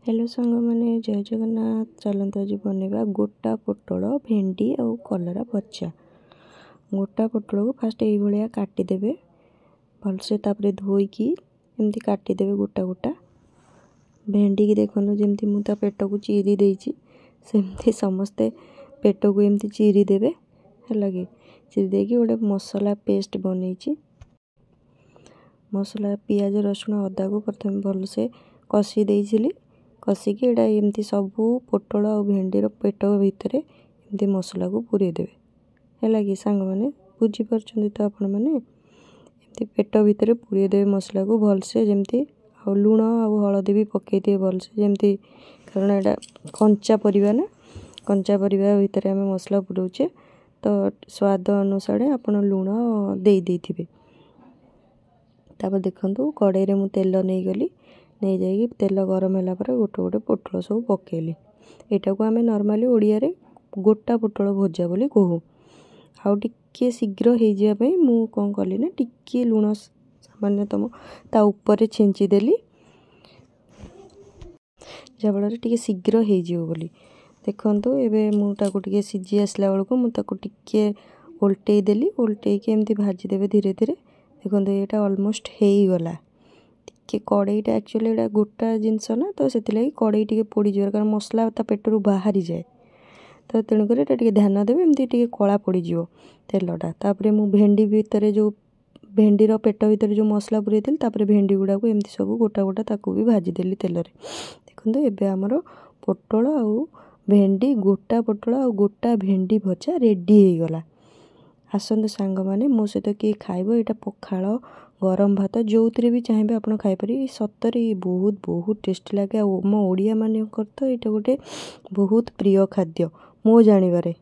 Hello सांग मैंने जय जगन्नाथ। चलते आज बनवा गोटा पोटल भेंडी और कलरा भजा। गोटा पोटल को फास्ट ये काटिदेवे भलसे तापर धोईकी एमती काटिदेवे गोटा गोटा। भेंडी की देखो जमती मुझे पेट को चीरी देती सेमती समस्ते पेट को एमती चीरी देवे है लगे। चीरी देकी गोटे मसला पेस्ट बनई मसला पियाज रसुण अदा को प्रथम भलसे कषी देइछिली। कषिकी एटा एमती सबू पोटल और भेंडीर पेट भितर एमती मसला को पूरे देवे है लगे। सांग मैंने बुझीपार तो आपण मैंने एमती पेट भितर पूरे देवे मसला को भलसे जमती लुण और हलदी भी पकई दिए भलसे जमती कारण एटा कंचा परिवा ना कंचा परिवा भितर आम मसला पुराऊे तो स्वाद अनुसार आपण लुण दे देथिबे। तापर देखंतु कड़ाई रे मु तेल नहीं गली नहीं जाइए तेल गरम है गोटे गोटे पोटल सब पकेली। यहाँ को आम नॉर्मली ओडिया रे गोटा पोटल भजा बोली कहू। आउ टिके शीघ्र हो जाए मु कौन कली ना टिके लुण सामान्यतम ता ऊपर छेंची देली जहाँफल टिके शीघ्र हो बोली। देखंतु एबे मु ताको टिके सिझी आसला बेलू मु ताको टिके ओल्टे देली ओल्टे एमती भाजी देवे धीरे धीरे। देखो ये ऑलमोस्ट हो गला कि कड़ईटा एक्चुअली एटा गोटा जिनस ना तो से कड़ई टे पोड़ जाए कारण मसला ता पेटरू बाहरी जाए तो तेणुक ध्यान देवे एमती टे कला पड़ तेलटा। तापर मु भेंडी भितर जो भेंडीर पेट भितर जो मसला पूरे भेंडी गुड़ा को एमती सब गोटा गोटा ताकू भी भाजीदेली तेल। देखो एबे आमर पोटल आउ भेंडी गोटा पोटल आउ गोटा भेंडी भजा रेडी हो गला। आसतु सांग मैंने मो सहित किए खाइब यहाँ पखाल गरम भात जो भी चाहिए आप खाईपर। सतरे बहुत बहुत टेस्टी लगे। मो ओडिया मान तो ये गोटे बहुत प्रिय खाद्य मो जानिबारे।